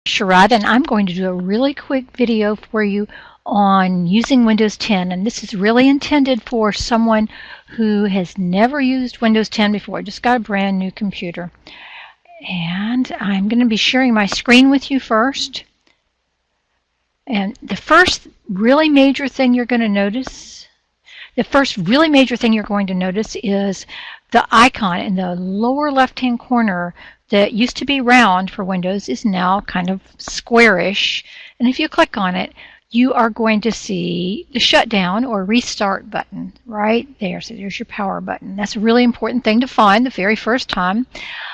Sharad, and I'm going to do a really quick video for you on using Windows 10, and this is really intended for someone who has never used Windows 10 before, just got a brand new computer. And I'm going to be sharing my screen with you first. And the first really major thing you're going to notice is the icon in the lower left-hand corner that used to be round for Windows is now kind of squarish. And if you click on it, you are going to see the shutdown or restart button right there. So there's your power button. That's a really important thing to find the very first time.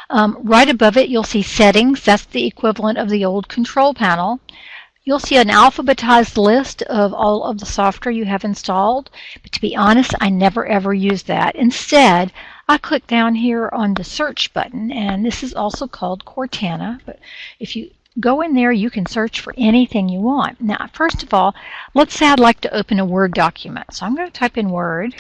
Right above it, you'll see settings. That's the equivalent of the old control panel. You'll see an alphabetized list of all of the software you have installed, but to be honest, I never ever use that. Instead, I click down here on the search button, and this is also called Cortana, but if you go in there, you can search for anything you want. Now, first of all, let's say I'd like to open a Word document. So I'm going to type in Word.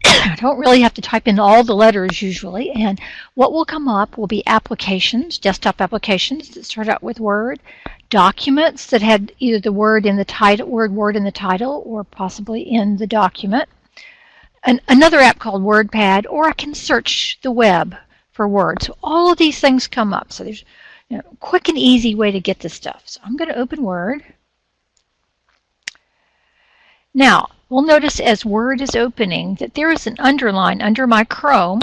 I don't really have to type in all the letters usually, and what will come up will be applications, desktop applications that start out with Word, documents that had either the word in the title, word in the title, or possibly in the document. Another app called WordPad, or I can search the web for Word. So all of these things come up. So there's a quick and easy way to get this stuff. So I'm going to open Word. Now, we'll notice as Word is opening that there is an underline under my Chrome.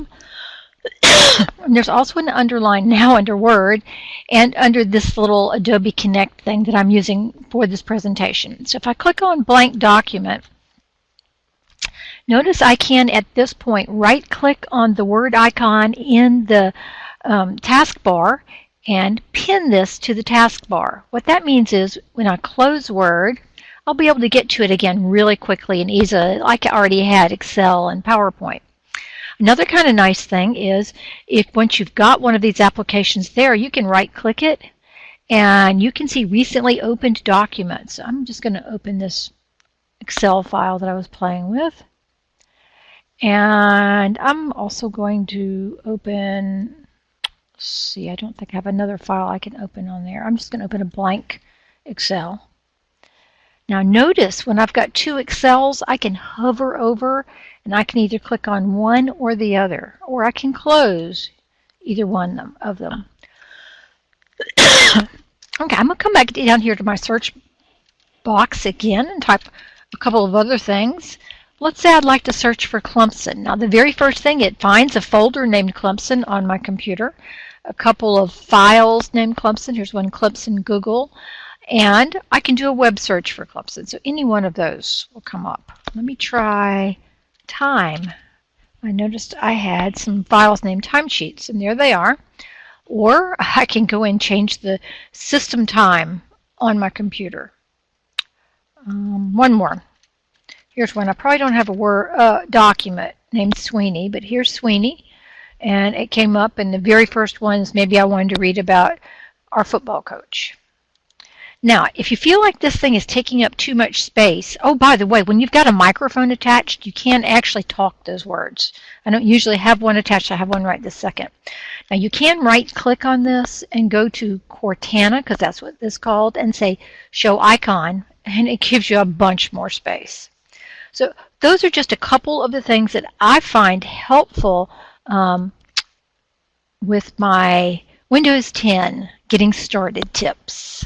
And there's also an underline now under Word and under this little Adobe Connect thing that I'm using for this presentation. So if I click on blank document, notice I can at this point right click on the Word icon in the taskbar and pin this to the taskbar. What that means is when I close Word, I'll be able to get to it again really quickly and easily, like I already had Excel and PowerPoint. Another kind of nice thing is if once you've got one of these applications there, you can right-click it and you can see recently opened documents. I'm just going to open this Excel file that I was playing with. And I'm also going to open, let's see, I don't think I have another file I can open on there. I'm just going to open a blank Excel. Now notice when I've got two Excels, I can hover over and I can either click on one or the other, or I can close either one of them. Okay, I'm going to come back down here to my search box again and type a couple of other things. Let's say I'd like to search for Clemson. Now the very first thing, it finds a folder named Clemson on my computer, a couple of files named Clemson. Here's one, Clemson Google. And I can do a web search for Clemson. So any one of those will come up. Let me try time. I noticed I had some files named timesheets, and there they are. Or I can go and change the system time on my computer. One more. Here's one. I probably don't have a Word document named Sweeney, but here's Sweeney. And it came up, and the very first one is maybe I wanted to read about our football coach. Now, if you feel like this thing is taking up too much space, oh, by the way, when you've got a microphone attached, you can actually talk those words. I don't usually have one attached. I have one right this second. Now, you can right-click on this and go to Cortana, because that's what this is called, and say Show Icon, and it gives you a bunch more space. So those are just a couple of the things that I find helpful with my Windows 10 Getting Started tips.